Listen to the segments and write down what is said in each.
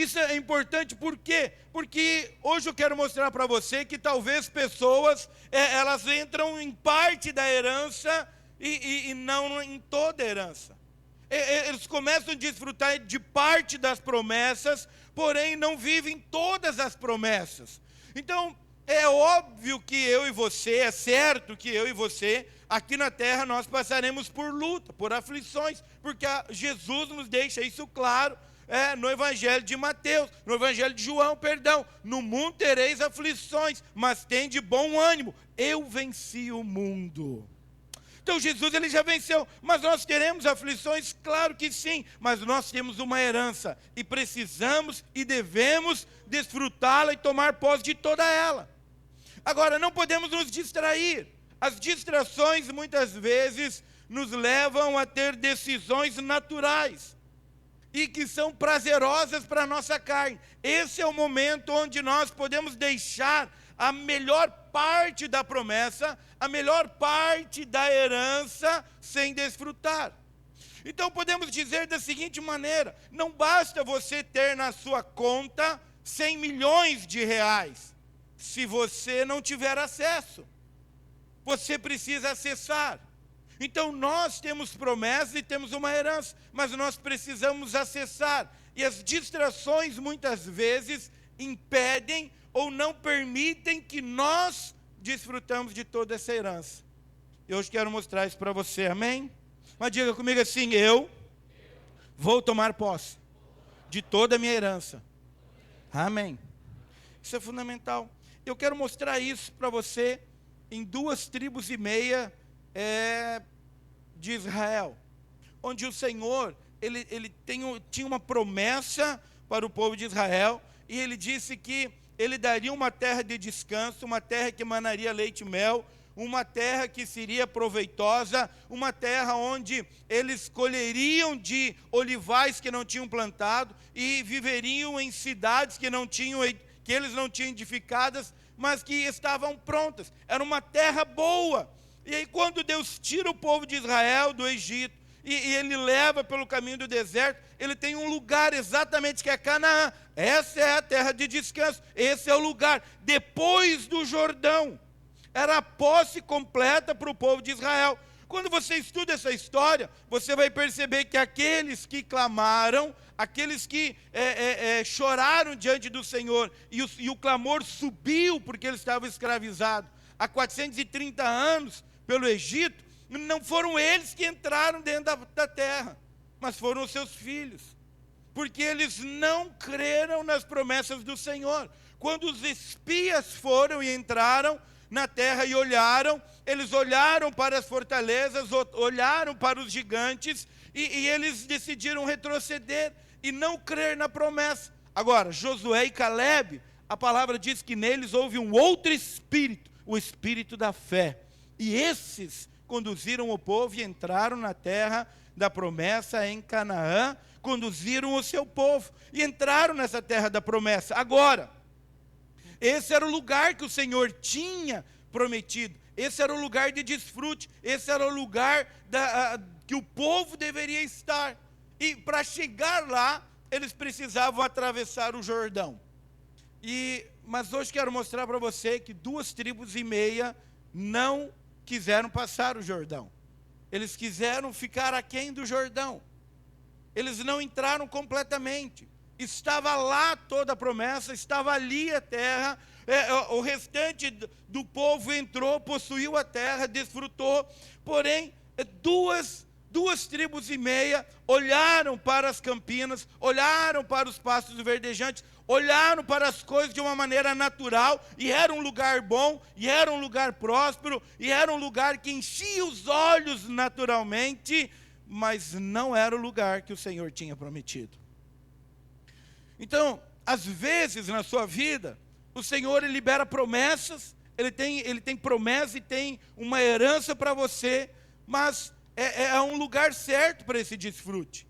Isso é importante por quê? Porque hoje eu quero mostrar para você que talvez pessoas, elas entram em parte da herança e não em toda a herança. Eles começam a desfrutar de parte das promessas, porém não vivem todas as promessas. Então, é óbvio que eu e você, é certo que eu e você, aqui na terra nós passaremos por luta, por aflições, porque Jesus nos deixa isso claro no Evangelho de Mateus, no Evangelho de João, perdão. No mundo tereis aflições, mas tende bom ânimo, eu venci o mundo. Então Jesus ele já venceu, mas nós teremos aflições? Claro que sim, mas nós temos uma herança e precisamos e devemos desfrutá-la e tomar posse de toda ela. Agora, não podemos nos distrair. As distrações muitas vezes nos levam a ter decisões naturais e que são prazerosas para a nossa carne. Esse é o momento onde nós podemos deixar a melhor parte da promessa, a melhor parte da herança sem desfrutar. Então podemos dizer da seguinte maneira: não basta você ter na sua conta 100 milhões de reais, se você não tiver acesso. Você precisa acessar. Então nós temos promessas e temos uma herança, mas nós precisamos acessar. E as distrações muitas vezes impedem ou não permitem que nós desfrutamos de toda essa herança. Eu hoje quero mostrar isso para você, amém? Mas diga comigo assim: eu vou tomar posse de toda a minha herança. Amém. Isso é fundamental. Eu quero mostrar isso para você em 2,5 tribos de Israel, onde o Senhor ele tinha uma promessa para o povo de Israel, e ele disse que ele daria uma terra de descanso, uma terra que emanaria leite e mel, uma terra que seria proveitosa, uma terra onde eles colheriam de olivais que não tinham plantado e viveriam em cidades que eles não tinham edificadas, mas que estavam prontas. Era uma terra boa. E aí quando Deus tira o povo de Israel do Egito e ele leva pelo caminho do deserto, ele tem um lugar exatamente que é Canaã. Essa é a terra de descanso, esse é o lugar depois do Jordão. Era a posse completa para o povo de Israel. Quando você estuda essa história, você vai perceber que aqueles que clamaram, aqueles que choraram diante do Senhor, e o clamor subiu porque eles estavam escravizados há 430 anos pelo Egito, não foram eles que entraram dentro da terra, mas foram os seus filhos, porque eles não creram nas promessas do Senhor. Quando os espias foram e entraram na terra e olharam, eles olharam para as fortalezas, olharam para os gigantes, e eles decidiram retroceder e não crer na promessa. Agora, Josué e Calebe, a palavra diz que neles houve um outro espírito, o espírito da fé, e esses conduziram o povo e entraram na terra da promessa em Canaã, conduziram o seu povo e entraram nessa terra da promessa. Agora, esse era o lugar que o Senhor tinha prometido, esse era o lugar de desfrute, esse era o lugar que o povo deveria estar, e para chegar lá, eles precisavam atravessar o Jordão. Mas hoje quero mostrar para você que 2,5 tribos não quiseram passar o Jordão, eles quiseram ficar aquém do Jordão, eles não entraram completamente. Estava lá toda a promessa, estava ali a terra, o restante do povo entrou, possuiu a terra, desfrutou, porém, 2,5 tribos olharam para as campinas, olharam para os pastos verdejantes, olharam para as coisas de uma maneira natural, e era um lugar bom, e era um lugar próspero, e era um lugar que enchia os olhos naturalmente, mas não era o lugar que o Senhor tinha prometido. Então, às vezes na sua vida, o Senhor ele libera promessas, ele tem promessa e tem uma herança para você, mas é um lugar certo para esse desfrute.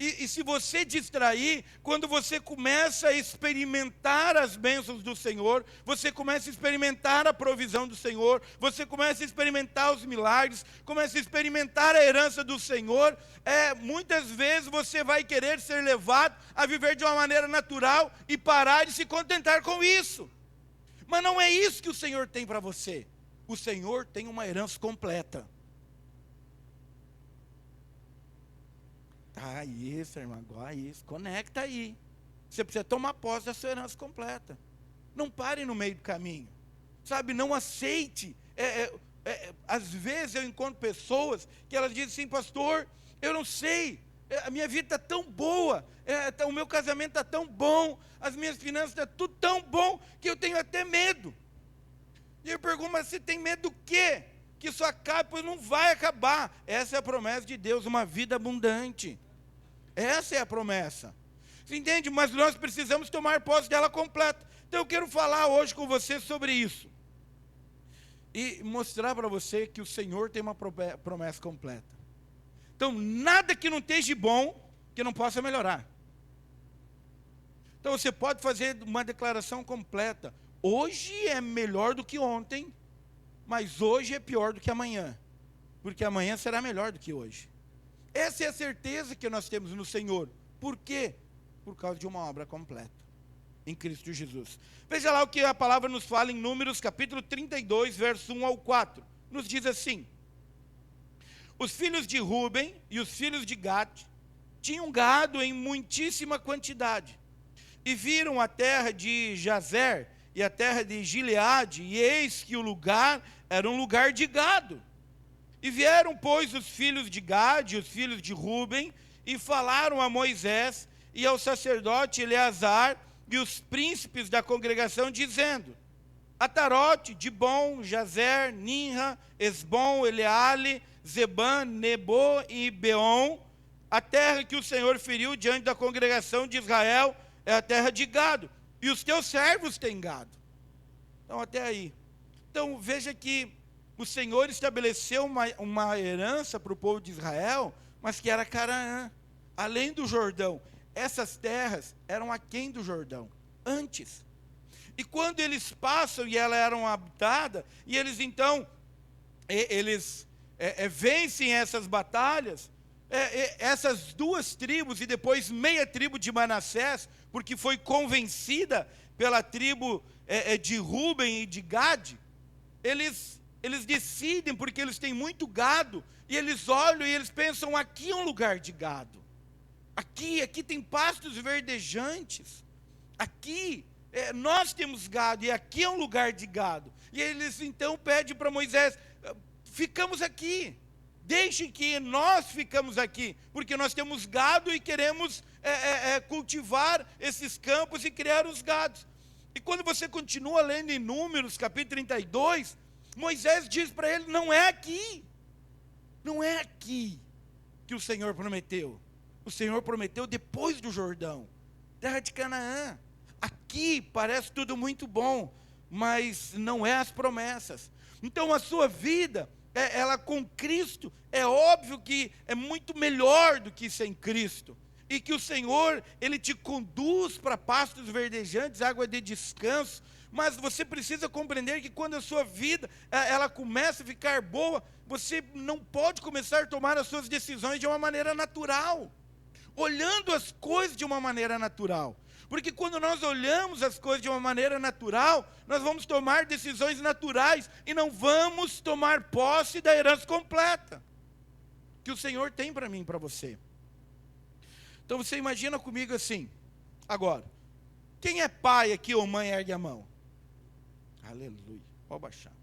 E se você distrair, quando você começa a experimentar as bênçãos do Senhor, você começa a experimentar a provisão do Senhor, você começa a experimentar os milagres, começa a experimentar a herança do Senhor, muitas vezes você vai querer ser levado a viver de uma maneira natural e parar de se contentar com isso. Mas não é isso que o Senhor tem para você. O Senhor tem uma herança completa. Isso, irmão, isso. Conecta aí. Você precisa tomar posse da sua herança completa. Não pare no meio do caminho. Sabe, não aceite. Às vezes eu encontro pessoas que elas dizem assim, pastor, eu não sei, a minha vida está tão boa, o meu casamento está tão bom, as minhas finanças estão tudo tão bom, que eu tenho até medo. E eu pergunto, mas você tem medo do quê? Que isso acabe, pois não vai acabar. Essa é a promessa de Deus, uma vida abundante. Essa é a promessa. Você entende? Mas nós precisamos tomar posse dela completa. Então eu quero falar hoje com você sobre isso. E mostrar para você que o Senhor tem uma promessa completa. Então, nada que não esteja bom, que não possa melhorar. Então, você pode fazer uma declaração completa. Hoje é melhor do que ontem, mas hoje é pior do que amanhã. Porque amanhã será melhor do que hoje. Essa é a certeza que nós temos no Senhor. Por quê? Por causa de uma obra completa em Cristo Jesus. Veja lá o que a palavra nos fala em Números, capítulo 32, verso 1 ao 4. Nos diz assim: os filhos de Ruben e os filhos de Gad tinham gado em muitíssima quantidade, e viram a terra de Jazer e a terra de Gileade, e eis que o lugar era um lugar de gado. E vieram, pois, os filhos de Gad e os filhos de Ruben, e falaram a Moisés e ao sacerdote Eleazar e os príncipes da congregação, dizendo: Atarote, Dibon, Jazer, Ninra, Esbom, Eleale, Zebã, Nebo e Beon, a terra que o Senhor feriu diante da congregação de Israel é a terra de gado, e os teus servos têm gado. Então, até aí. Então, veja que o Senhor estabeleceu uma herança para o povo de Israel, mas que era Canaã, além do Jordão. Essas terras eram aquém do Jordão, antes. E quando eles passam e elas eram habitadas, e eles então, vencem essas batalhas, essas duas tribos, e depois meia tribo de Manassés, porque foi convencida pela tribo de Ruben e de Gad, eles decidem, porque eles têm muito gado, e eles olham e eles pensam, aqui é um lugar de gado, aqui tem pastos verdejantes, aqui nós temos gado, e aqui é um lugar de gado. E eles então pedem para Moisés, ficamos aqui, deixe que nós ficamos aqui, porque nós temos gado e queremos cultivar esses campos e criar os gados. E quando você continua lendo em Números, capítulo 32, Moisés diz para ele, não é aqui que o Senhor prometeu. O Senhor prometeu depois do Jordão, terra de Canaã. Aqui parece tudo muito bom, mas não é as promessas. Então a sua vida, ela com Cristo, é óbvio que é muito melhor do que sem Cristo. E que o Senhor, Ele te conduz para pastos verdejantes, água de descanso. Mas você precisa compreender que quando a sua vida, ela começa a ficar boa, você não pode começar a tomar as suas decisões de uma maneira natural, olhando as coisas de uma maneira natural. Porque quando nós olhamos as coisas de uma maneira natural, nós vamos tomar decisões naturais e não vamos tomar posse da herança completa que o Senhor tem para mim e para você. Então você imagina comigo assim, agora, quem é pai aqui ou mãe, ergue a mão. Aleluia, pode baixar.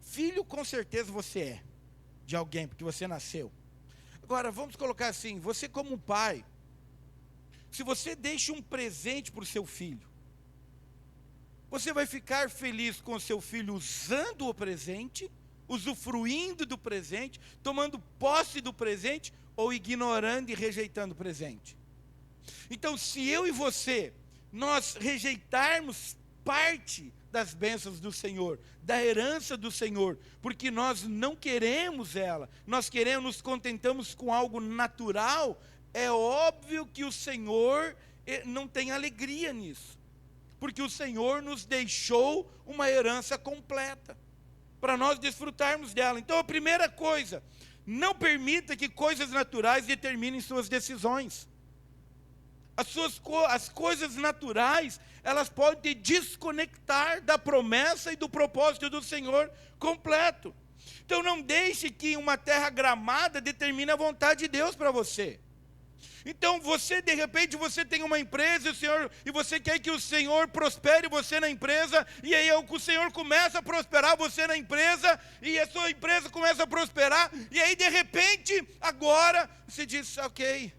Filho, com certeza você é, de alguém, porque você nasceu. Agora, vamos colocar assim, você como pai, se você deixa um presente para o seu filho, você vai ficar feliz com o seu filho usando o presente, usufruindo do presente, tomando posse do presente, ou ignorando e rejeitando o presente? Então, se eu e você, nós rejeitarmos parte das bênçãos do Senhor, da herança do Senhor, porque nós não queremos ela, nós queremos, nos contentamos com algo natural, é óbvio que o Senhor não tem alegria nisso, porque o Senhor nos deixou uma herança completa, para nós desfrutarmos dela. Então a primeira coisa, não permita que coisas naturais determinem suas decisões. As coisas naturais, elas podem te desconectar da promessa e do propósito do Senhor completo. Então não deixe que uma terra gramada determine a vontade de Deus para você. Então você, de repente, você tem uma empresa e você quer que o Senhor prospere você na empresa, e aí o Senhor começa a prosperar você na empresa, e a sua empresa começa a prosperar, e aí de repente, agora, você diz, ok,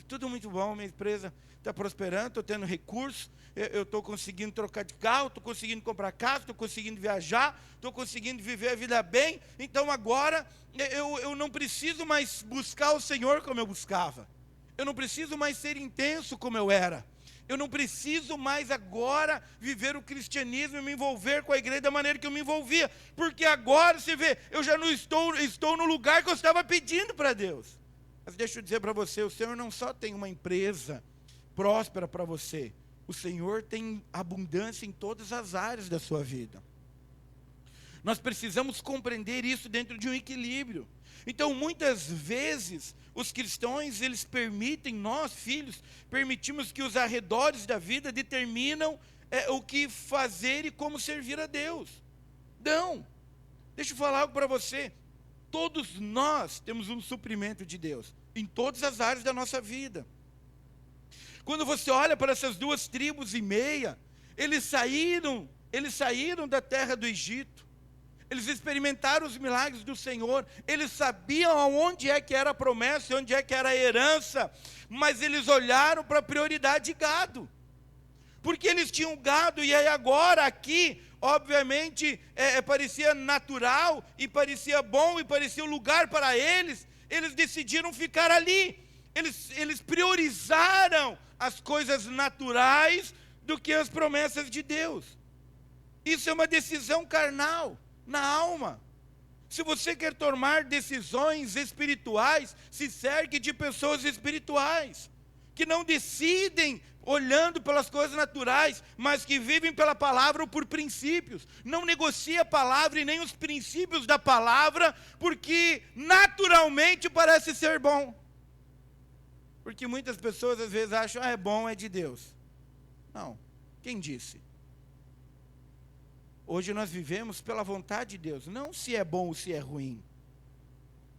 tudo muito bom, minha empresa está prosperando, estou tendo recurso, eu estou conseguindo trocar de carro, estou conseguindo comprar casa, estou conseguindo viajar, estou conseguindo viver a vida bem, então agora eu não preciso mais buscar o Senhor como eu buscava, eu não preciso mais ser intenso como eu era, eu não preciso mais agora viver o cristianismo e me envolver com a igreja da maneira que eu me envolvia, porque agora, você vê, eu já não estou no lugar que eu estava pedindo para Deus. Mas deixa eu dizer para você, o Senhor não só tem uma empresa próspera para você, o Senhor tem abundância em todas as áreas da sua vida. Nós precisamos compreender isso dentro de um equilíbrio. Então, muitas vezes, os cristãos, eles permitem, nós, filhos, permitimos que os arredores da vida determinam o que fazer e como servir a Deus. Não, deixa eu falar algo para você. Todos nós temos um suprimento de Deus, em todas as áreas da nossa vida. Quando você olha para essas 2,5 tribos, eles saíram da terra do Egito, eles experimentaram os milagres do Senhor, eles sabiam aonde é que era a promessa, onde é que era a herança, mas eles olharam para a prioridade de gado, porque eles tinham gado, e aí agora aqui, obviamente, parecia natural, e parecia bom, e parecia um lugar para eles decidiram ficar ali, eles priorizaram as coisas naturais do que as promessas de Deus. Isso é uma decisão carnal, na alma. Se você quer tomar decisões espirituais, se cerque de pessoas espirituais, que não decidem olhando pelas coisas naturais, mas que vivem pela palavra ou por princípios. Não negocie a palavra e nem os princípios da palavra, porque naturalmente parece ser bom. Porque muitas pessoas às vezes acham, é bom, é de Deus. Não, quem disse? Hoje nós vivemos pela vontade de Deus, não se é bom ou se é ruim.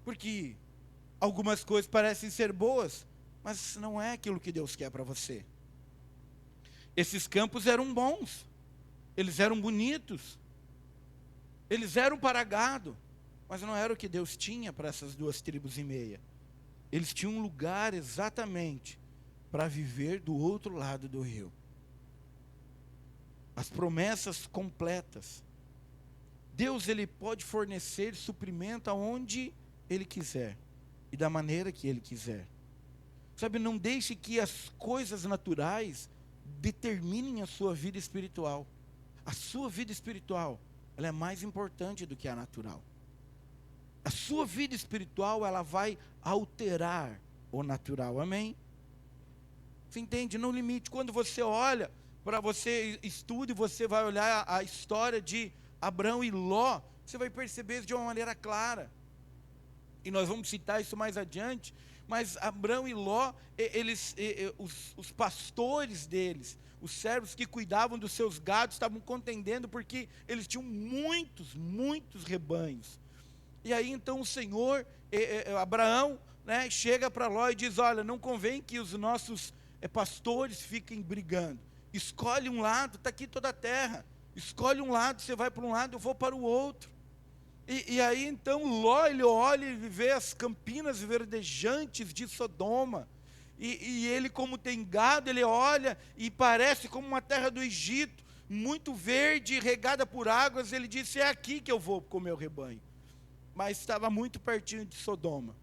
Porque algumas coisas parecem ser boas, mas não é aquilo que Deus quer para você. Esses campos eram bons, eles eram bonitos, eles eram para gado, mas não era o que Deus tinha para essas 2,5 tribos. Eles tinham um lugar exatamente para viver do outro lado do rio. As promessas completas. Deus, ele pode fornecer suprimento aonde ele quiser e da maneira que ele quiser. Sabe, não deixe que as coisas naturais determinem a sua vida espiritual. A sua vida espiritual, ela é mais importante do que a natural. A sua vida espiritual, ela vai alterar o natural, amém? Você entende? Não limite. Quando você olha, para você estude, você vai olhar a história de Abraão e Ló, você vai perceber isso de uma maneira clara. E nós vamos citar isso mais adiante, mas Abraão e Ló, os pastores deles, os servos que cuidavam dos seus gados, estavam contendendo porque eles tinham muitos rebanhos. E aí então o Senhor, Abraão, né, chega para Ló e diz, olha, não convém que os nossos pastores fiquem brigando. Escolhe um lado, está aqui toda a terra. Escolhe um lado, você vai para um lado, eu vou para o outro. E aí então Ló, ele olha e vê as campinas verdejantes de Sodoma. E ele, como tem gado, ele olha e parece como uma terra do Egito, muito verde, regada por águas. Ele disse, é aqui que eu vou com o meu rebanho. Mas estava muito pertinho de Sodoma.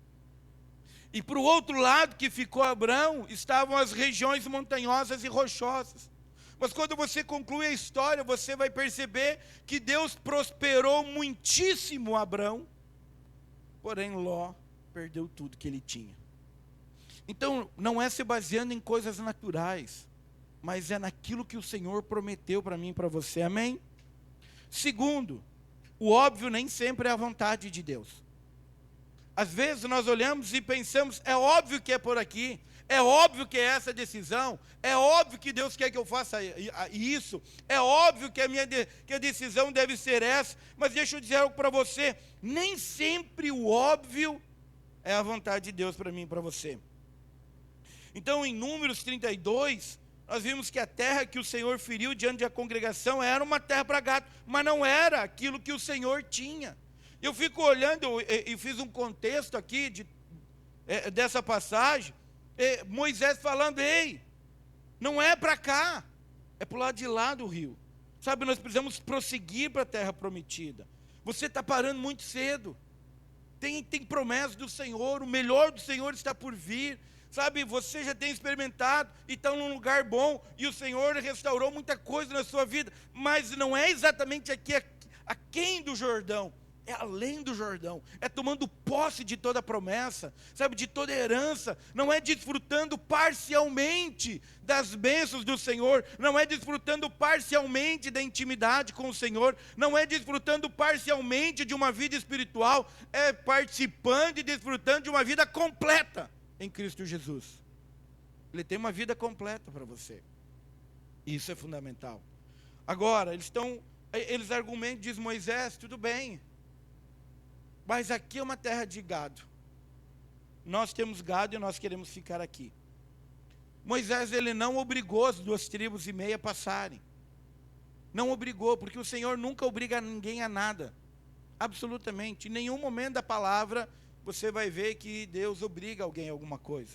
E para o outro lado que ficou Abraão, estavam as regiões montanhosas e rochosas. Mas quando você conclui a história, você vai perceber que Deus prosperou muitíssimo Abraão, porém Ló perdeu tudo que ele tinha. Então, não é se baseando em coisas naturais, mas é naquilo que o Senhor prometeu para mim e para você, amém? Segundo, o óbvio nem sempre é a vontade de Deus. Às vezes nós olhamos e pensamos, é óbvio que é por aqui, é óbvio que é essa decisão, é óbvio que Deus quer que eu faça isso, é óbvio que a decisão deve ser essa, mas deixa eu dizer algo para você, nem sempre o óbvio é a vontade de Deus para mim e para você. Então, em Números 32, nós vimos que a terra que o Senhor feriu diante da congregação era uma terra para gato, mas não era aquilo que o Senhor tinha. Eu fico olhando e fiz um contexto aqui dessa passagem, Moisés falando, ei, não é para cá, é para o lado de lá do rio. Sabe, nós precisamos prosseguir para a terra prometida. Você está parando muito cedo. Tem promessa do Senhor, o melhor do Senhor está por vir. Sabe, você já tem experimentado e está num lugar bom, e o Senhor restaurou muita coisa na sua vida, mas não é exatamente aqui, aquém do Jordão, é além do Jordão, é tomando posse de toda a promessa, sabe, de toda a herança, não é desfrutando parcialmente das bênçãos do Senhor, não é desfrutando parcialmente da intimidade com o Senhor, não é desfrutando parcialmente de uma vida espiritual, é participando e desfrutando de uma vida completa em Cristo Jesus. Ele tem uma vida completa para você. Isso é fundamental. Agora, eles argumentam, diz Moisés, tudo bem, mas aqui é uma terra de gado. Nós temos gado e nós queremos ficar aqui. Moisés, ele não obrigou as 2,5 tribos a passarem. Não obrigou, porque o Senhor nunca obriga ninguém a nada. Absolutamente. Em nenhum momento da palavra você vai ver que Deus obriga alguém a alguma coisa.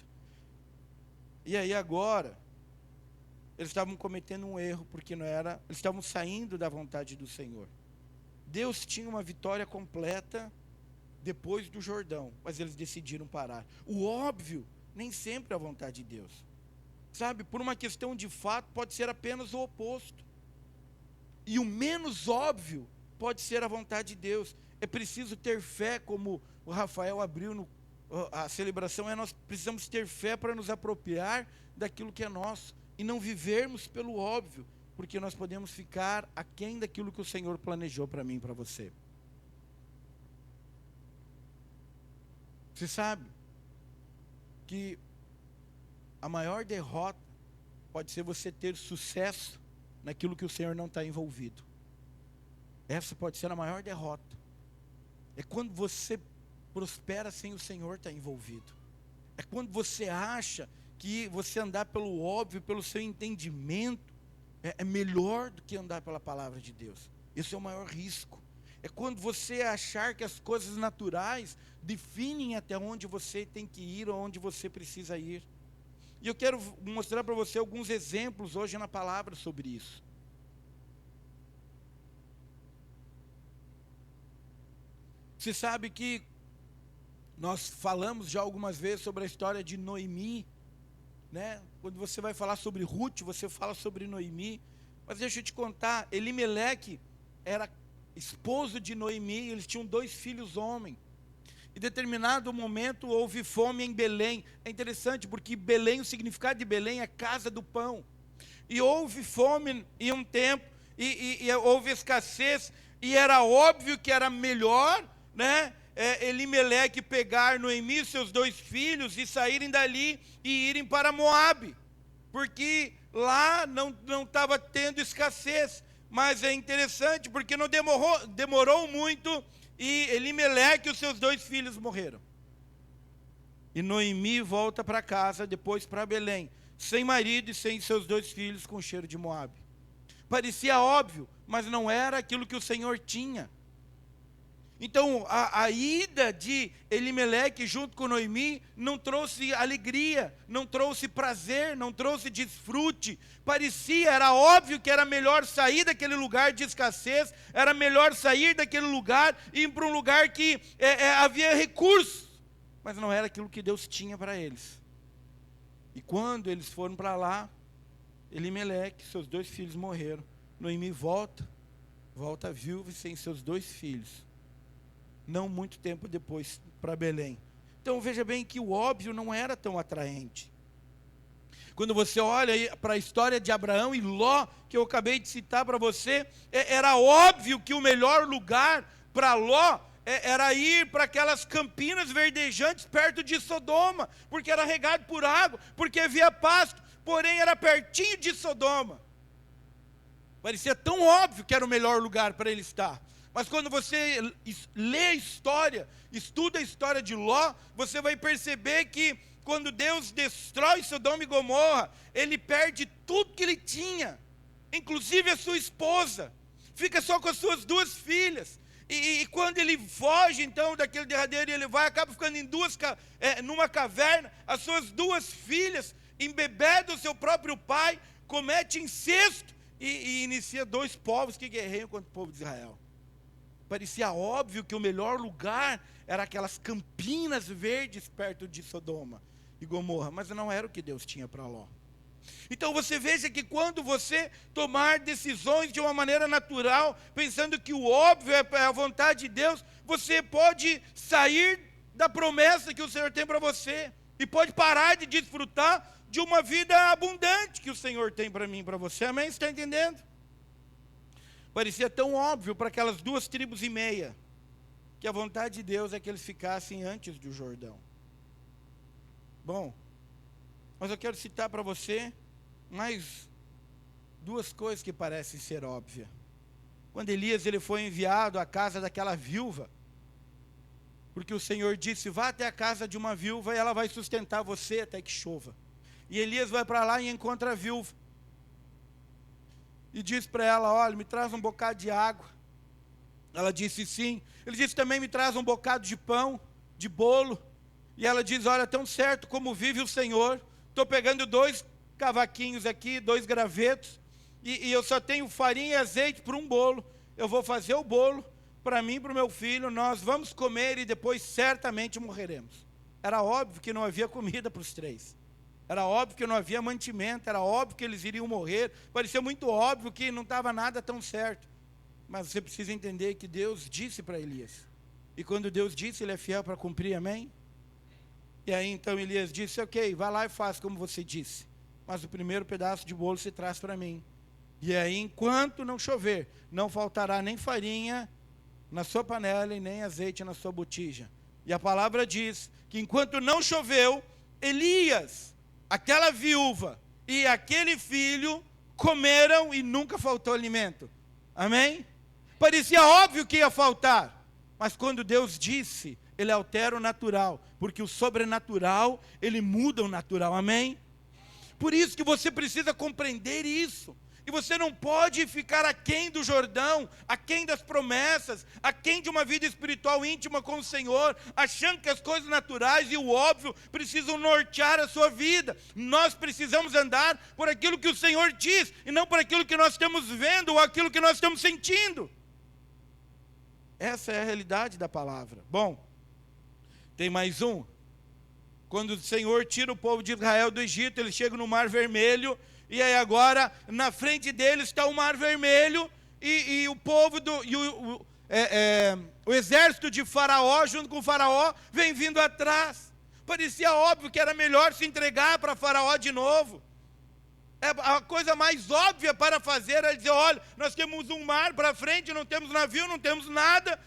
E aí agora, eles estavam cometendo um erro, porque eles estavam saindo da vontade do Senhor. Deus tinha uma vitória completa depois do Jordão, mas eles decidiram parar. O óbvio nem sempre é a vontade de Deus. Sabe, por uma questão de fato, pode ser apenas o oposto. E o menos óbvio pode ser a vontade de Deus. É preciso ter fé, como o Rafael abriu a celebração, nós precisamos ter fé para nos apropriar daquilo que é nosso, e não vivermos pelo óbvio, porque nós podemos ficar aquém daquilo que o Senhor planejou para mim e para você. Você sabe que a maior derrota pode ser você ter sucesso naquilo que o Senhor não está envolvido. Essa pode ser a maior derrota. É quando você prospera sem o Senhor estar envolvido. É quando você acha que você andar pelo óbvio, pelo seu entendimento, é melhor do que andar pela palavra de Deus. Esse é o maior risco. É quando você achar que as coisas naturais definem até onde você tem que ir ou onde você precisa ir. E eu quero mostrar para você alguns exemplos hoje na palavra sobre isso. Você sabe que nós falamos já algumas vezes sobre a história de Noemi, né? Quando você vai falar sobre Ruth, você fala sobre Noemi. Mas deixa eu te contar, Elimeleque era esposo de Noemi, eles tinham 2 filhos homens. Em determinado momento houve fome em Belém. É interessante porque Belém, o significado de Belém é casa do pão. E houve fome em um tempo, e houve escassez, e era óbvio que era melhor, né, Elimeleque pegar Noemi e seus 2 filhos e saírem dali e irem para Moabe, porque lá não estava tendo escassez. Mas é interessante porque não demorou muito, e Elimeleque e os seus 2 filhos morreram. E Noemi volta para casa, depois para Belém, sem marido e sem seus 2 filhos, com cheiro de Moabe. Parecia óbvio, mas não era aquilo que o Senhor tinha. Então, a ida de Elimeleque junto com Noemi não trouxe alegria, não trouxe prazer, não trouxe desfrute. Era óbvio que era melhor sair daquele lugar de escassez, era melhor sair daquele lugar e ir para um lugar que havia recursos, mas não era aquilo que Deus tinha para eles. E quando eles foram para lá, Elimeleque, seus 2 filhos morreram. Noemi volta viúva e sem seus 2 filhos. Não muito tempo depois, para Belém. Então veja bem que o óbvio não era tão atraente. Quando você olha para a história de Abraão e Ló, que eu acabei de citar para você, era óbvio que o melhor lugar para Ló era ir para aquelas campinas verdejantes perto de Sodoma, porque era regado por água, porque havia pasto, porém era pertinho de Sodoma. Parecia tão óbvio que era o melhor lugar para ele estar. Mas quando você lê a história, estuda a história de Ló, você vai perceber que quando Deus destrói Sodoma e Gomorra, ele perde tudo que ele tinha, inclusive a sua esposa, fica só com as suas 2 filhas. E quando ele foge, então, daquele derradeiro, ele acaba ficando numa caverna, as suas 2 filhas, embebedam o seu próprio pai, comete incesto e inicia 2 povos que guerreiam contra o povo de Israel. Parecia óbvio que o melhor lugar era aquelas campinas verdes perto de Sodoma e Gomorra, mas não era o que Deus tinha para Ló. Então você veja que quando você tomar decisões de uma maneira natural, pensando que o óbvio é a vontade de Deus, você pode sair da promessa que o Senhor tem para você, e pode parar de desfrutar de uma vida abundante que o Senhor tem para mim e para você. Amém? Você está entendendo? Parecia tão óbvio para aquelas 2 tribos e meia, que a vontade de Deus é que eles ficassem antes do Jordão. Bom, mas eu quero citar para você mais 2 coisas que parecem ser óbvias. Quando Elias ele foi enviado à casa daquela viúva, porque o Senhor disse, vá até a casa de uma viúva e ela vai sustentar você até que chova. E Elias vai para lá e encontra a viúva. E diz para ela, olha, me traz um bocado de água. Ela disse sim. Ele disse também, me traz um bocado de pão, de bolo. E ela diz, olha, tão certo como vive o Senhor, estou pegando 2 cavaquinhos aqui, 2 gravetos, e eu só tenho farinha e azeite para um bolo. Eu vou fazer o bolo para mim e para o meu filho, nós vamos comer e depois certamente morreremos. Era óbvio que não havia comida para os 3. Era óbvio que não havia mantimento, era óbvio que eles iriam morrer. Parecia muito óbvio que não estava nada tão certo. Mas você precisa entender que Deus disse para Elias. E quando Deus disse, Ele é fiel para cumprir, amém? E aí então Elias disse, ok, vá lá e faça como você disse. Mas o primeiro pedaço de bolo se traz para mim. E aí, enquanto não chover, não faltará nem farinha na sua panela e nem azeite na sua botija. E a palavra diz que enquanto não choveu, Elias, aquela viúva e aquele filho comeram e nunca faltou alimento. Amém? Parecia óbvio que ia faltar. Mas quando Deus disse, Ele altera o natural. Porque o sobrenatural, Ele muda o natural. Amém? Por isso que você precisa compreender isso. E você não pode ficar aquém do Jordão, aquém das promessas, aquém de uma vida espiritual íntima com o Senhor, achando que as coisas naturais e o óbvio precisam nortear a sua vida. Nós precisamos andar por aquilo que o Senhor diz, e não por aquilo que nós estamos vendo ou aquilo que nós estamos sentindo. Essa é a realidade da palavra. Bom, tem mais um. Quando o Senhor tira o povo de Israel do Egito, eles chegam no Mar Vermelho, e aí agora, na frente deles está o Mar Vermelho, e o povo, o exército de Faraó, junto com o Faraó, vem vindo atrás. Parecia óbvio que era melhor se entregar para Faraó de novo. A coisa mais óbvia para fazer era dizer, olha, nós temos um mar para frente, não temos navio, não temos nada,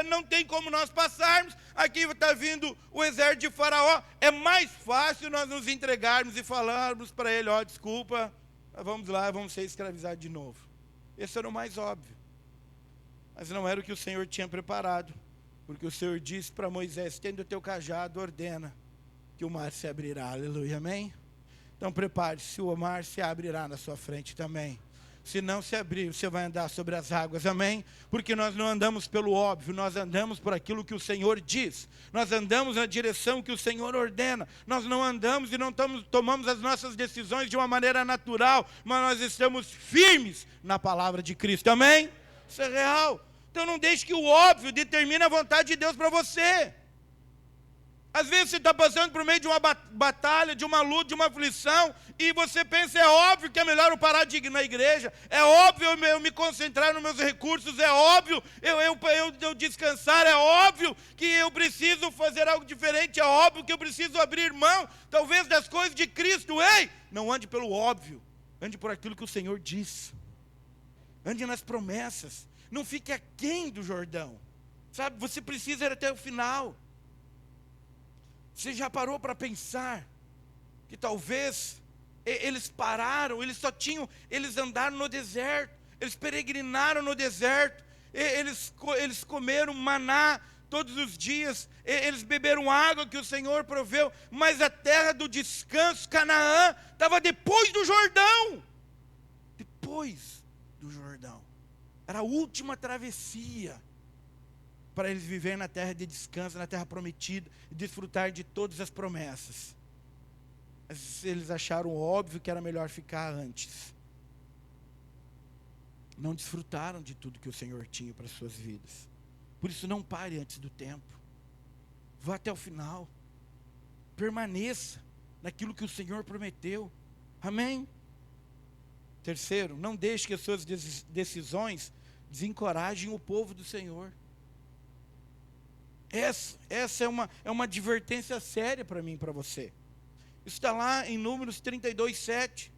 não tem como nós passarmos, aqui está vindo o exército de Faraó. É mais fácil nós nos entregarmos e falarmos para ele, ó, desculpa, vamos lá, vamos ser escravizados de novo. Esse era o mais óbvio. Mas não era o que o Senhor tinha preparado, porque o Senhor disse para Moisés, tendo o teu cajado, ordena que o mar se abrirá, aleluia, amém? Então prepare-se, o mar se abrirá na sua frente também. Se não se abrir, você vai andar sobre as águas, amém? Porque nós não andamos pelo óbvio, nós andamos por aquilo que o Senhor diz. Nós andamos na direção que o Senhor ordena. Nós não andamos e não tomamos as nossas decisões de uma maneira natural, mas nós estamos firmes na palavra de Cristo, amém? Isso é real. Então não deixe que o óbvio determine a vontade de Deus para você. Às vezes você está passando por meio de uma batalha, de uma luta, de uma aflição, e você pensa, é óbvio que é melhor eu parar de ir na igreja, é óbvio eu me concentrar nos meus recursos, é óbvio eu descansar, é óbvio que eu preciso fazer algo diferente, é óbvio que eu preciso abrir mão, talvez das coisas de Cristo. Ei, não ande pelo óbvio, ande por aquilo que o Senhor diz, ande nas promessas, não fique aquém do Jordão, sabe, você precisa ir até o final. Você já parou para pensar que talvez eles pararam, eles andaram no deserto, eles peregrinaram no deserto, eles comeram maná todos os dias, eles beberam água que o Senhor proveu, mas a terra do descanso, Canaã, estava depois do Jordão. Depois do Jordão. Era a última travessia para eles viverem na terra de descanso, na terra prometida, e desfrutar de todas as promessas. Mas eles acharam óbvio que era melhor ficar antes. Não desfrutaram de tudo que o Senhor tinha para as suas vidas. Por isso, não pare antes do tempo. Vá até o final. Permaneça naquilo que o Senhor prometeu. Amém? Terceiro, não deixe que as suas decisões desencorajem o povo do Senhor. Essa é uma advertência séria para mim e para você. Isso está lá em Números 32:7.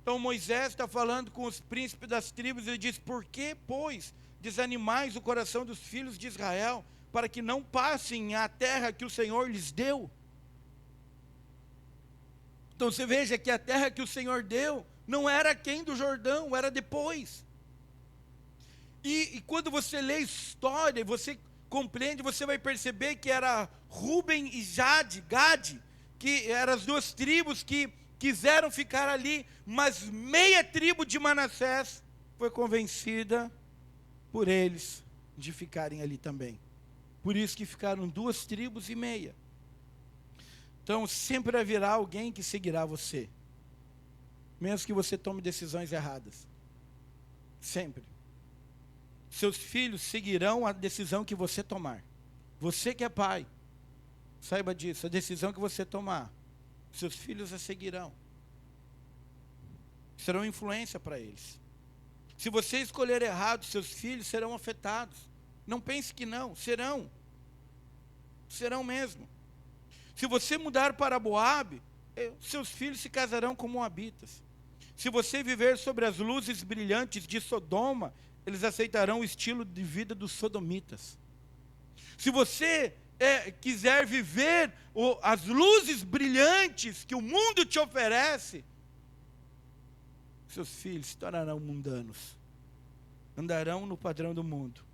Então Moisés está falando com os príncipes das tribos, ele diz, por que, pois, desanimais o coração dos filhos de Israel, para que não passem a terra que o Senhor lhes deu? Então você veja que a terra que o Senhor deu, não era aquém do Jordão, era depois. E quando você lê história, você compreende, você vai perceber que era Ruben e Gade, que eram as duas tribos que quiseram ficar ali, mas meia tribo de Manassés foi convencida por eles de ficarem ali também. Por isso que ficaram 2 tribos e meia. Então sempre haverá alguém que seguirá você, mesmo que você tome decisões erradas. Sempre. Seus filhos seguirão a decisão que você tomar. Você que é pai, saiba disso, a decisão que você tomar, seus filhos a seguirão. Serão influência para eles. Se você escolher errado, seus filhos serão afetados. Não pense que não, serão. Serão mesmo. Se você mudar para Moabe, seus filhos se casarão com moabitas. Se você viver sobre as luzes brilhantes de Sodoma, eles aceitarão o estilo de vida dos sodomitas. Se você quiser viver as luzes brilhantes que o mundo te oferece, seus filhos se tornarão mundanos, andarão no padrão do mundo.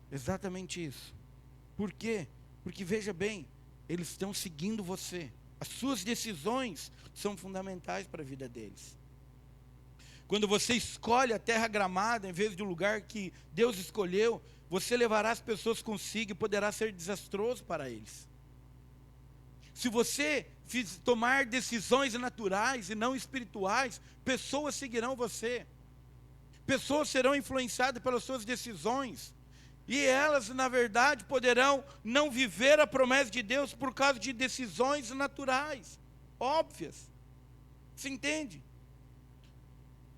Exatamente isso. Por quê? Porque veja bem, eles estão seguindo você. As suas decisões são fundamentais para a vida deles. Quando você escolhe a terra gramada em vez do lugar que Deus escolheu, você levará as pessoas consigo e poderá ser desastroso para eles. Se você tomar decisões naturais e não espirituais, pessoas seguirão você. Pessoas serão influenciadas pelas suas decisões. E elas, na verdade, poderão não viver a promessa de Deus por causa de decisões naturais, óbvias. Você entende?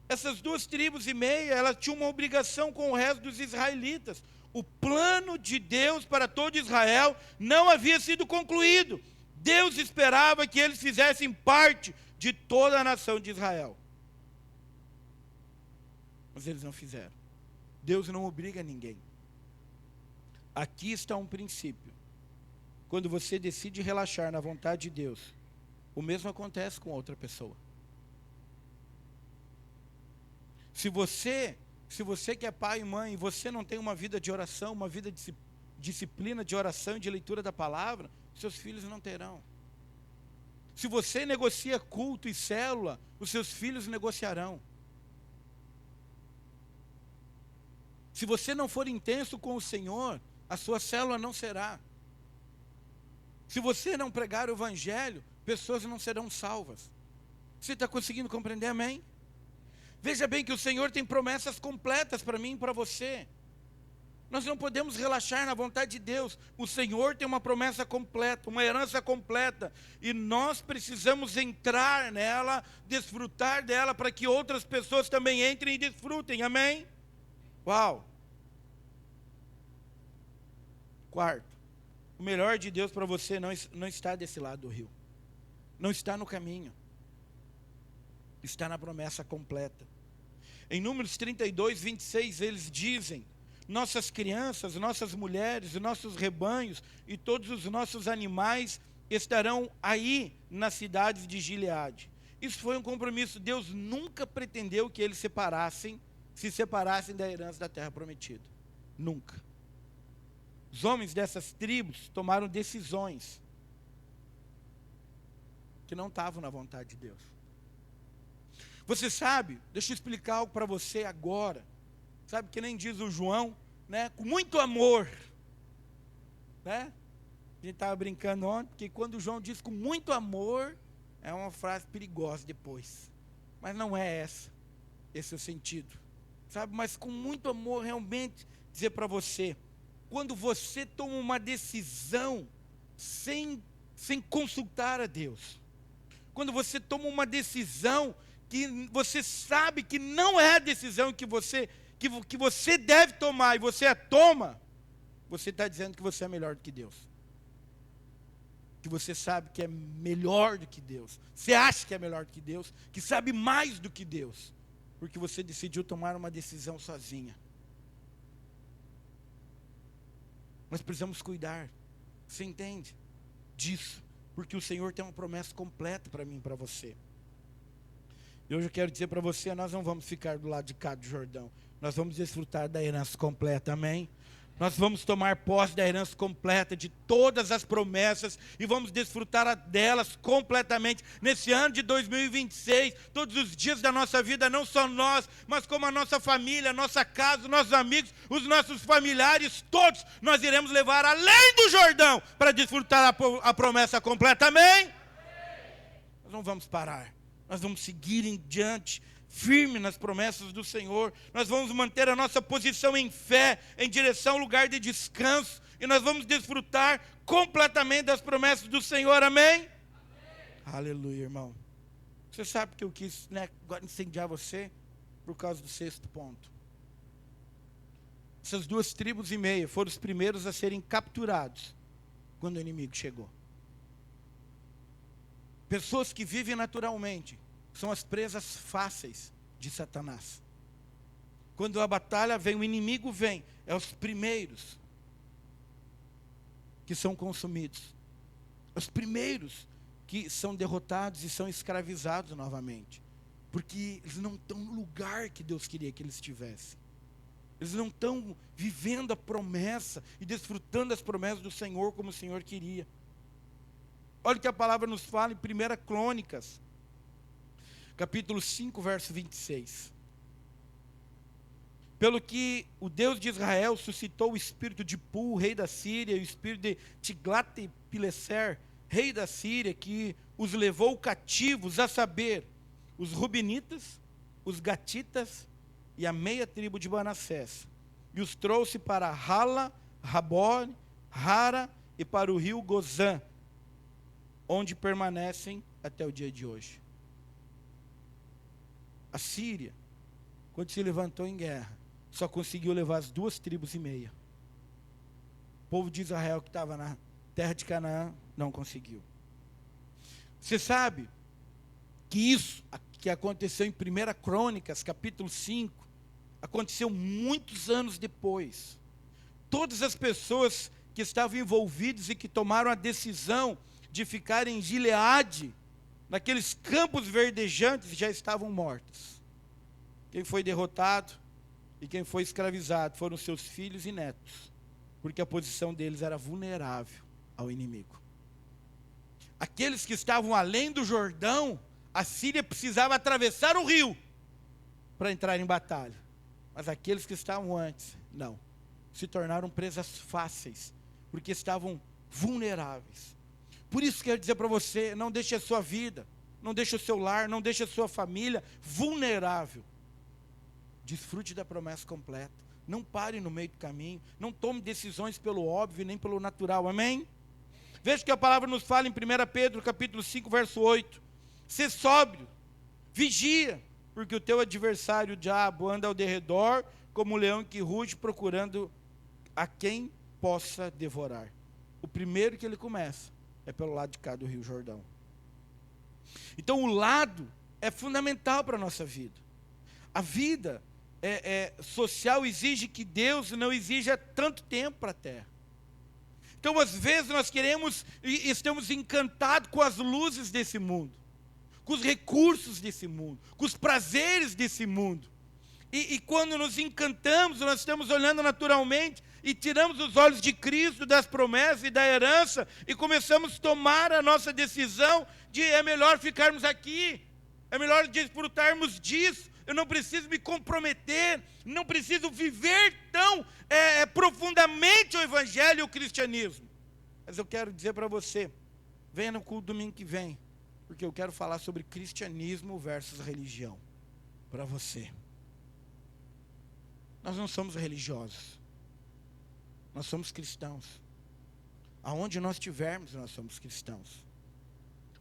Essas 2 tribos e meia, elas tinham uma obrigação com o resto dos israelitas. O plano de Deus para todo Israel não havia sido concluído. Deus esperava que eles fizessem parte de toda a nação de Israel. Mas eles não fizeram. Deus não obriga ninguém. Aqui está um princípio. Quando você decide relaxar na vontade de Deus, o mesmo acontece com outra pessoa. Se você que é pai e mãe, você não tem uma vida de oração, uma vida de disciplina de oração e de leitura da palavra, seus filhos não terão. Se você negocia culto e célula, os seus filhos negociarão. Se você não for intenso com o Senhor, a sua célula não será. Se você não pregar o evangelho, pessoas não serão salvas. Você está conseguindo compreender, amém? Veja bem que o Senhor tem promessas completas para mim e para você. Nós não podemos relaxar na vontade de Deus. O Senhor tem uma promessa completa, uma herança completa. E nós precisamos entrar nela, desfrutar dela, para que outras pessoas também entrem e desfrutem. Amém? Uau! Quarto, o melhor de Deus para você não está desse lado do rio. Não está no caminho. Está na promessa completa. Em Números 32, 26, eles dizem: nossas crianças, nossas mulheres, nossos rebanhos e todos os nossos animais estarão aí nas cidades de Gileade. Isso foi um compromisso. Deus nunca pretendeu que eles se separassem da herança da terra prometida. Nunca. Os homens dessas tribos tomaram decisões que não estavam na vontade de Deus. Você sabe, deixa eu explicar algo para você agora. Sabe que nem diz o João, né? Com muito amor, né? A gente estava brincando ontem, porque quando o João diz com muito amor, é uma frase perigosa depois. Mas não é esse é o sentido. Sabe, mas com muito amor, realmente, dizer para você, quando você toma uma decisão sem consultar a Deus, quando você toma uma decisão que você sabe que não é a decisão que você deve tomar, e você a toma, você está dizendo que você é melhor do que Deus. Que você sabe que é melhor do que Deus. Você acha que é melhor do que Deus, que sabe mais do que Deus, porque você decidiu tomar uma decisão sozinha. Nós precisamos cuidar, você entende? Disso, porque o Senhor tem uma promessa completa para mim e para você. E hoje eu quero dizer para você, nós não vamos ficar do lado de cá do Jordão. Nós vamos desfrutar da herança completa, amém? Nós vamos tomar posse da herança completa, de todas as promessas, e vamos desfrutar delas completamente, nesse ano de 2026, todos os dias da nossa vida, não só nós, mas como a nossa família, a nossa casa, os nossos amigos, os nossos familiares, todos nós iremos levar além do Jordão, para desfrutar a promessa completa, amém? Nós não vamos parar. Nós vamos seguir em diante, firme nas promessas do Senhor. Nós vamos manter a nossa posição em fé, em direção ao lugar de descanso. E nós vamos desfrutar completamente das promessas do Senhor, amém? Aleluia, irmão. Você sabe que eu quis, agora incendiar você por causa do sexto ponto. Essas 2,5 tribos foram os primeiros a serem capturados quando o inimigo chegou. Pessoas que vivem naturalmente são as presas fáceis de Satanás. Quando a batalha vem, o inimigo vem, é os primeiros que são consumidos. Os primeiros que são derrotados e são escravizados novamente. Porque eles não estão no lugar que Deus queria que eles estivessem. Eles não estão vivendo a promessa e desfrutando das promessas do Senhor como o Senhor queria. Olha o que a palavra nos fala em 1 Crônicas, capítulo 5, verso 26. Pelo que o Deus de Israel suscitou o espírito de Pul, rei da Síria, e o espírito de Tiglat-Pileser, rei da Síria, que os levou cativos, a saber, os Rubinitas, os Gatitas e a meia tribo de Manassés. E os trouxe para Hala, Rabor, Hara e para o rio Gozã, onde permanecem até o dia de hoje. A Síria, quando se levantou em guerra, só conseguiu levar as 2,5 tribos. O povo de Israel que estava na terra de Canaã, não conseguiu. Você sabe que isso que aconteceu em 1 Crônicas, capítulo 5, aconteceu muitos anos depois. Todas as pessoas que estavam envolvidas e que tomaram a decisão de ficar em Gileade, naqueles campos verdejantes, já estavam mortos. Quem foi derrotado e quem foi escravizado foram seus filhos e netos, porque a posição deles era vulnerável ao inimigo. Aqueles que estavam além do Jordão, a Síria precisava atravessar o rio para entrar em batalha. Mas aqueles que estavam antes, não. Se tornaram presas fáceis, porque estavam vulneráveis. Por isso quero dizer para você, não deixe a sua vida, não deixe o seu lar, não deixe a sua família vulnerável. Desfrute da promessa completa. Não pare no meio do caminho. Não tome decisões pelo óbvio, nem pelo natural. Amém? Veja que a palavra nos fala em 1 Pedro, capítulo 5, verso 8. Sê sóbrio, vigia, porque o teu adversário, o diabo, anda ao derredor, como um leão que ruge, procurando a quem possa devorar. O primeiro que ele começa é pelo lado de cá do Rio Jordão. Então o lado é fundamental para a nossa vida. A vida social exige que Deus não exija tanto tempo para a terra. Então às vezes nós queremos e estamos encantados com as luzes desse mundo, com os recursos desse mundo, com os prazeres desse mundo. E quando nos encantamos, nós estamos olhando naturalmente e tiramos os olhos de Cristo, das promessas e da herança, e começamos a tomar a nossa decisão de é melhor ficarmos aqui, é melhor desfrutarmos disso, eu não preciso me comprometer, não preciso viver tão profundamente o Evangelho e o cristianismo. Mas eu quero dizer para você, venha no culto domingo que vem, porque eu quero falar sobre cristianismo versus religião, para você. Nós não somos religiosos, nós somos cristãos. Aonde nós estivermos, nós somos cristãos.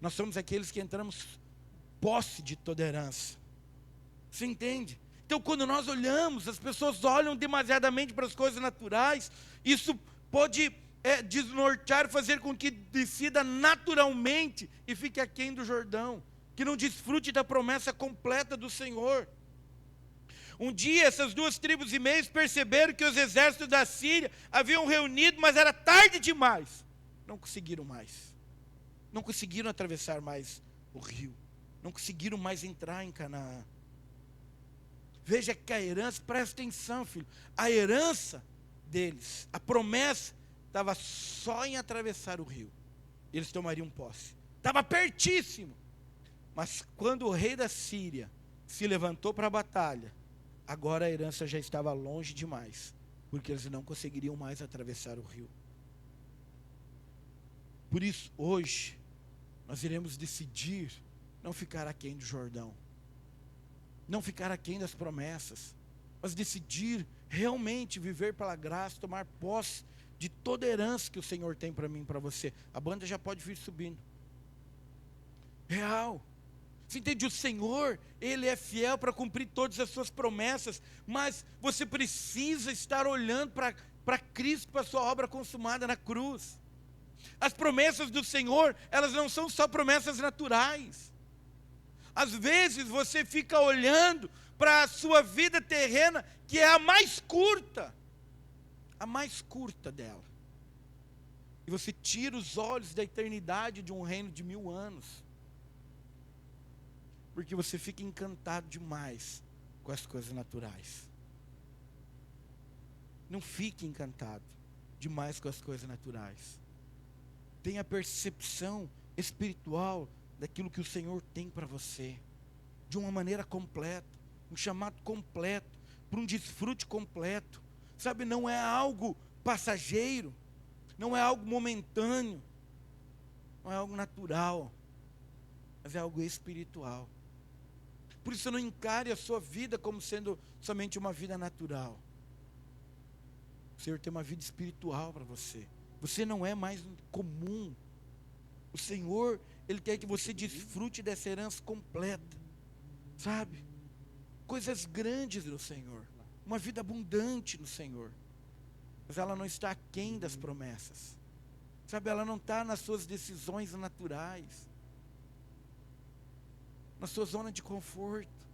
Nós somos aqueles que entramos posse de toda herança. Você entende? Então quando nós olhamos, as pessoas olham demasiadamente para as coisas naturais, isso pode desnortear, fazer com que decida naturalmente e fique aquém do Jordão, que não desfrute da promessa completa do Senhor. Um dia essas 2 tribos e meias perceberam que os exércitos da Síria haviam reunido, mas era tarde demais. Não conseguiram mais. Não conseguiram atravessar mais o rio. Não conseguiram mais entrar em Canaã. Veja que a herança, presta atenção, filho. A herança deles, a promessa, estava só em atravessar o rio. Eles tomariam posse. Estava pertíssimo. Mas quando o rei da Síria se levantou para a batalha, agora a herança já estava longe demais, porque eles não conseguiriam mais atravessar o rio. Por isso, hoje, nós iremos decidir não ficar aquém do Jordão, não ficar aquém das promessas, mas decidir realmente viver pela graça, tomar posse de toda a herança que o Senhor tem para mim e para você. A banda já pode vir subindo. Real. Você entende? O Senhor, Ele é fiel para cumprir todas as suas promessas, mas você precisa estar olhando para Cristo, para a sua obra consumada na cruz. As promessas do Senhor, elas não são só promessas naturais. Às vezes você fica olhando para a sua vida terrena, que é a mais curta dela. E você tira os olhos da eternidade de um reino de 1000 anos. Porque você fica encantado demais com as coisas naturais. Não fique encantado demais com as coisas naturais. Tenha a percepção espiritual daquilo que o Senhor tem para você, de uma maneira completa, um chamado completo, para um desfrute completo. Sabe, não é algo passageiro, não é algo momentâneo, não é algo natural, mas é algo espiritual. Por isso não encare a sua vida como sendo somente uma vida natural. O Senhor tem uma vida espiritual para você. Você não é mais comum. O Senhor, Ele quer que você desfrute dessa herança completa. Sabe? Coisas grandes no Senhor. Uma vida abundante no Senhor. Mas ela não está aquém das promessas. Sabe? Ela não está nas suas decisões naturais, na sua zona de conforto.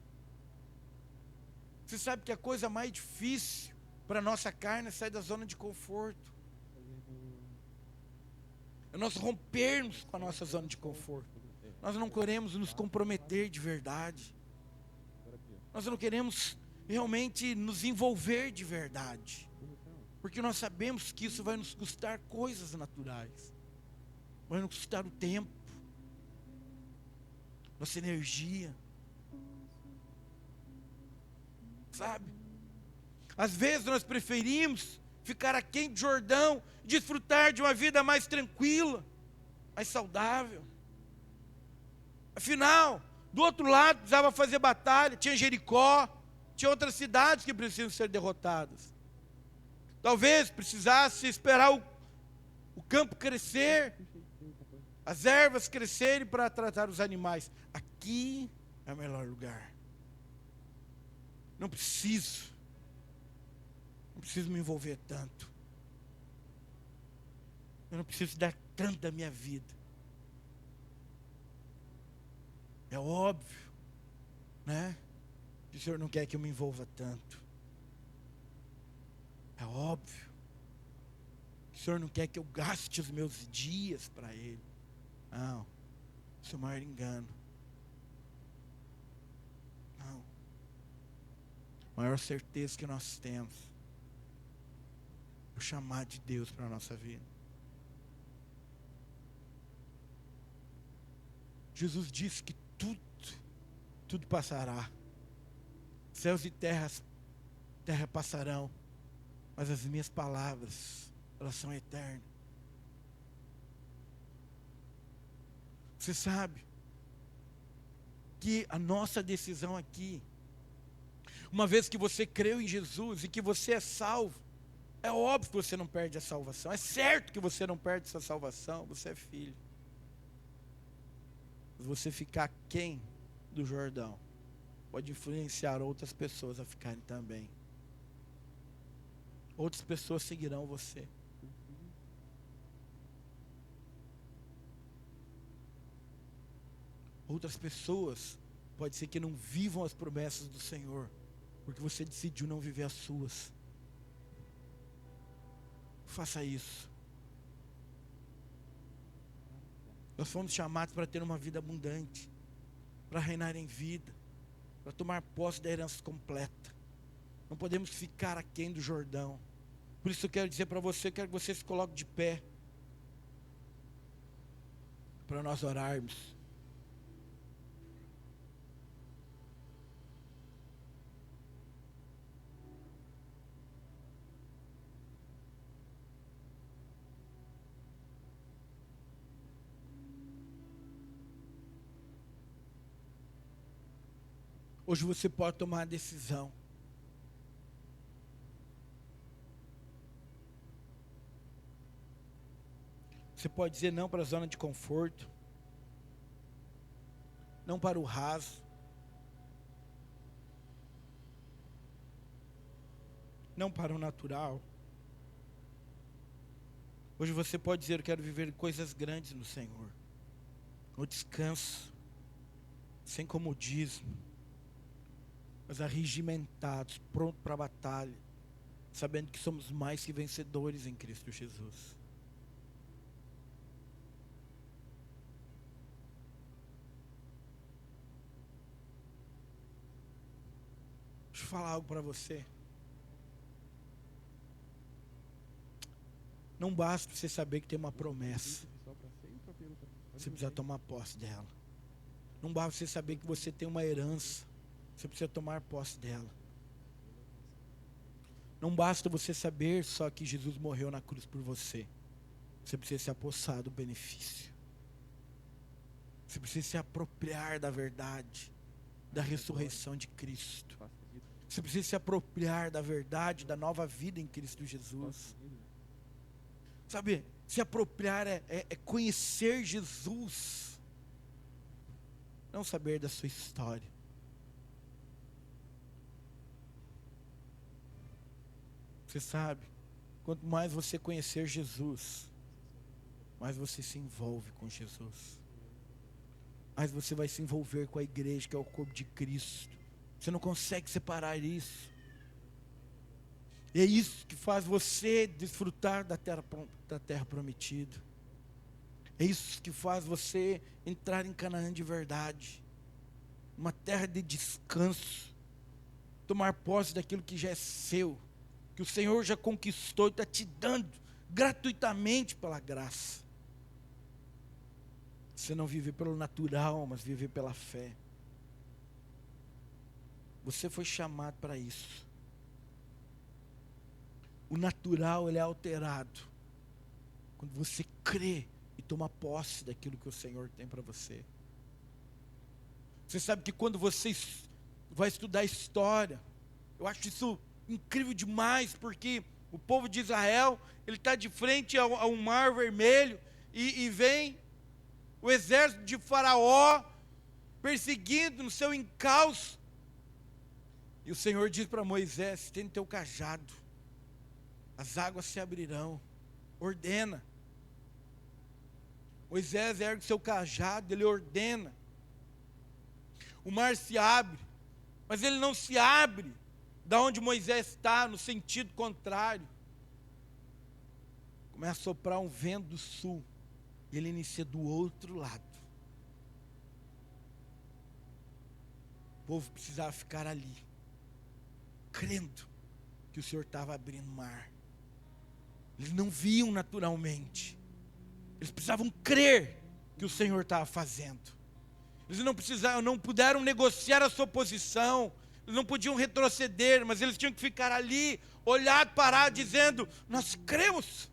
Você sabe que a coisa mais difícil para a nossa carne é sair da zona de conforto. É nós rompermos com a nossa zona de conforto. Nós não queremos nos comprometer de verdade. Nós não queremos realmente nos envolver de verdade. Porque nós sabemos que isso vai nos custar coisas naturais. Vai nos custar o tempo, nossa energia. Sabe? Às vezes nós preferimos ficar aquém do Jordão, desfrutar de uma vida mais tranquila, mais saudável. Afinal, do outro lado precisava fazer batalha, tinha Jericó, tinha outras cidades que precisam ser derrotadas. Talvez precisasse esperar o campo crescer, as ervas crescerem para tratar os animais. Aqui é o melhor lugar. Não preciso me envolver tanto. Eu não preciso dar tanto da minha vida. É óbvio, né? Que o Senhor não quer que eu me envolva tanto. É óbvio que o Senhor não quer que eu gaste os meus dias para Ele. Não, isso é o maior engano. Não. A maior certeza que nós temos é o chamado de Deus para a nossa vida. Jesus disse que tudo passará. Céus e terra passarão, mas as minhas palavras, elas são eternas. Você sabe que a nossa decisão aqui, uma vez que você creu em Jesus e que você é salvo, é óbvio que você não perde a salvação. É certo que você não perde essa salvação, você é filho. Mas você ficar aquém do Jordão pode influenciar outras pessoas a ficarem também. Outras pessoas seguirão você. Outras pessoas pode ser que não vivam as promessas do Senhor, porque você decidiu não viver as suas. Faça isso. Nós fomos chamados para ter uma vida abundante, para reinar em vida, para tomar posse da herança completa. Não podemos ficar aquém do Jordão. Por isso eu quero dizer para você, quero que você se coloque de pé, para nós orarmos. Hoje você pode tomar a decisão. Você pode dizer não para a zona de conforto, não para o raso, não para o natural. Hoje você pode dizer: eu quero viver coisas grandes no Senhor, no descanso, sem comodismo, mas arregimentados, prontos para a batalha, sabendo que somos mais que vencedores em Cristo Jesus. Deixa eu falar algo para você. Não basta você saber que tem uma promessa. Você precisa tomar posse dela. Não basta você saber que você tem uma herança. Você precisa tomar posse dela. Não basta você saber só que Jesus morreu na cruz por você. Você precisa se apossar do benefício. Você precisa se apropriar da verdade, da ressurreição de Cristo. Você precisa se apropriar da verdade, da nova vida em Cristo Jesus. Sabe, se apropriar é conhecer Jesus, não saber da sua história. Você sabe, quanto mais você conhecer Jesus, mais você se envolve com Jesus, mais você vai se envolver com a igreja, que é o corpo de Cristo. Você não consegue separar isso. E é isso que faz você desfrutar da terra prometida. É isso que faz você entrar em Canaã de verdade, uma terra de descanso, tomar posse daquilo que já é seu, que o Senhor já conquistou e está te dando gratuitamente pela graça. Você não vive pelo natural, mas vive pela fé. Você foi chamado para isso. O natural, ele é alterado quando você crê e toma posse daquilo que o Senhor tem para você. Você sabe que quando você vai estudar história, eu acho isso incrível demais, porque O povo de Israel, ele está de frente ao Mar Vermelho, e vem o exército de Faraó, perseguindo no seu encalço. E o Senhor diz para Moisés: estende teu cajado, as águas se abrirão. Ordena. Moisés ergue seu cajado, ele ordena. O mar se abre, mas ele não se abre da onde Moisés está, no sentido contrário. Começa a soprar um vento do sul, e ele inicia do outro lado. O povo precisava ficar ali, crendo que o Senhor estava abrindo o mar. Eles não viam naturalmente, eles precisavam crer que o Senhor estava fazendo. Eles não puderam negociar a sua posição, eles não podiam retroceder, mas eles tinham que ficar ali, olhar, parar, dizendo: nós cremos.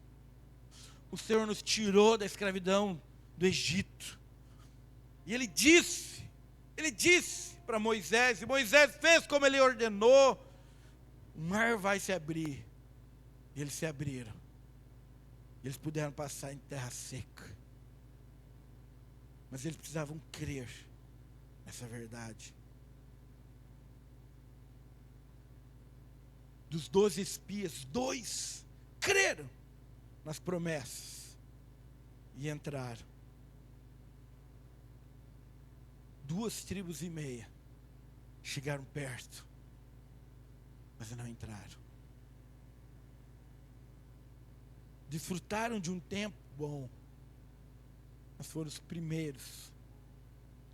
O Senhor nos tirou da escravidão do Egito. E Ele disse para Moisés, e Moisés fez como Ele ordenou: o mar vai se abrir. E eles se abriram. Eles puderam passar em terra seca. Mas eles precisavam crer nessa verdade. Dos 12 espias, 2 creram nas promessas e entraram. 2,5 tribos chegaram perto, mas não entraram. Desfrutaram de um tempo bom, mas foram os primeiros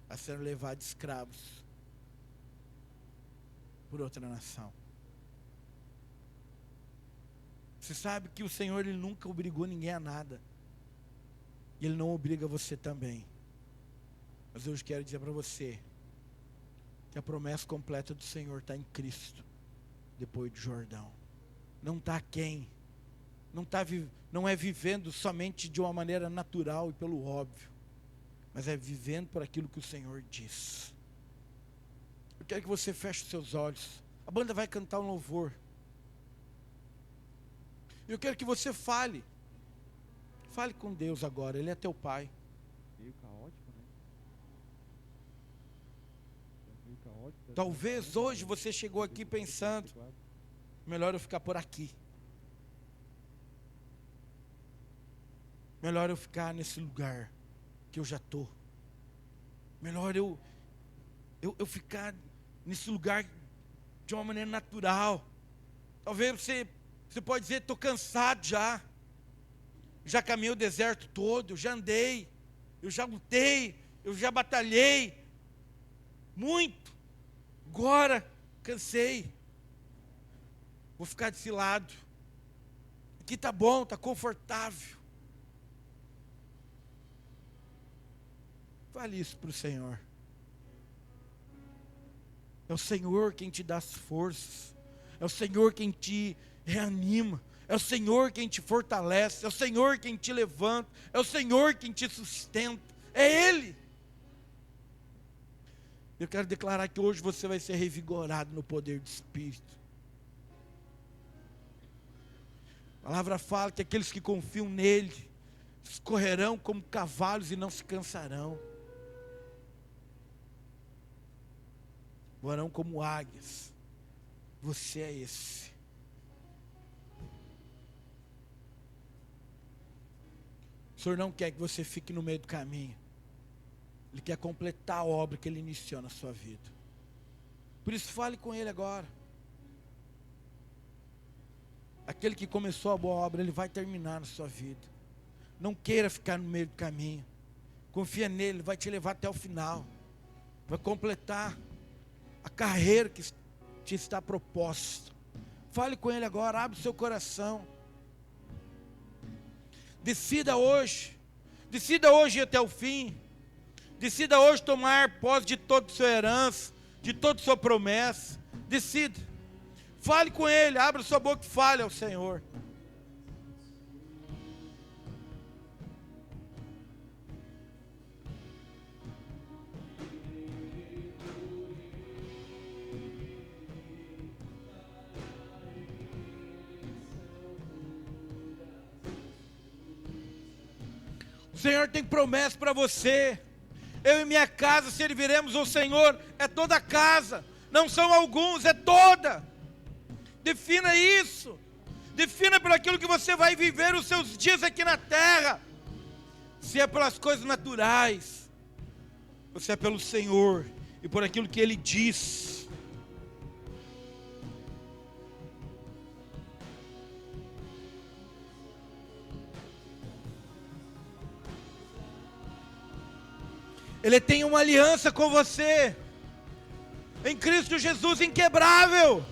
a serem levados escravos por outra nação. Você sabe que o Senhor, Ele nunca obrigou ninguém a nada. E Ele não obriga você também. Mas eu hoje quero dizer para você que a promessa completa do Senhor está em Cristo, depois do Jordão. Não está quem? Não é vivendo somente de uma maneira natural e pelo óbvio, mas é vivendo por aquilo que o Senhor diz. Eu quero que você feche os seus olhos. A banda vai cantar um louvor. Eu quero que você fale com Deus agora. Ele é teu Pai. Meio caótico, né? Meio caótico. Talvez hoje você chegou aqui pensando: melhor eu ficar por aqui. Melhor eu ficar nesse lugar que eu já estou. Melhor eu ficar nesse lugar de uma maneira natural. Talvez você pode dizer: estou cansado já caminhei o deserto todo, eu já andei, eu já lutei, eu já batalhei muito, agora cansei, vou ficar desse lado. Aqui está bom, está confortável. Fale isso para o Senhor. É o Senhor quem te dá as forças, é o Senhor quem te reanima, é o Senhor quem te fortalece, é o Senhor quem te levanta, é o Senhor quem te sustenta, é Ele. Eu quero declarar que hoje você vai ser revigorado no poder do Espírito. A palavra fala que aqueles que confiam nele correrão como cavalos e não se cansarão, voarão como águias. Você é esse. O Senhor não quer que você fique no meio do caminho. Ele quer completar a obra que Ele iniciou na sua vida. Por isso fale com Ele agora. Aquele que começou a boa obra, Ele vai terminar na sua vida. Não queira ficar no meio do caminho. Confia nele, Ele vai te levar até o final. Vai completar a carreira que te está proposta. Fale com Ele agora, abre o seu coração. Decida hoje ir até o fim. Decida hoje tomar posse de toda a sua herança, de toda a sua promessa. Decida. Fale com Ele, abra sua boca e fale ao Senhor. O Senhor tem promessa para você. Eu e minha casa serviremos ao Senhor. É toda a casa, não são alguns, é toda. Defina isso. Defina por aquilo que você vai viver os seus dias aqui na terra. Se é pelas coisas naturais, ou se é pelo Senhor e por aquilo que Ele diz. Ele tem uma aliança com você, em Cristo Jesus inquebrável.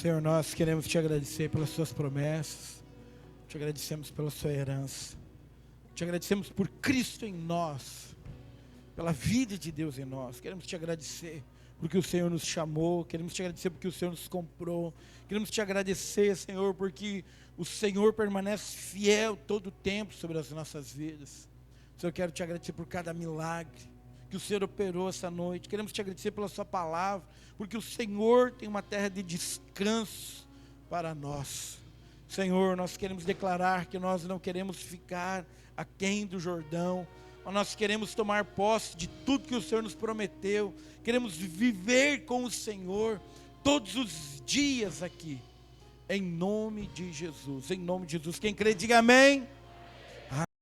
Senhor, nós queremos te agradecer pelas suas promessas, te agradecemos pela sua herança, te agradecemos por Cristo em nós, pela vida de Deus em nós. Queremos te agradecer porque o Senhor nos chamou, queremos te agradecer porque o Senhor nos comprou, queremos te agradecer, Senhor, porque o Senhor permanece fiel todo o tempo sobre as nossas vidas. Senhor, eu quero te agradecer por cada milagre que o Senhor operou essa noite. Queremos te agradecer pela sua palavra, porque o Senhor tem uma terra de descanso para nós. Senhor, nós queremos declarar que nós não queremos ficar aquém do Jordão, mas nós queremos tomar posse de tudo que o Senhor nos prometeu. Queremos viver com o Senhor todos os dias aqui, em nome de Jesus. Em nome de Jesus, quem crê diga amém.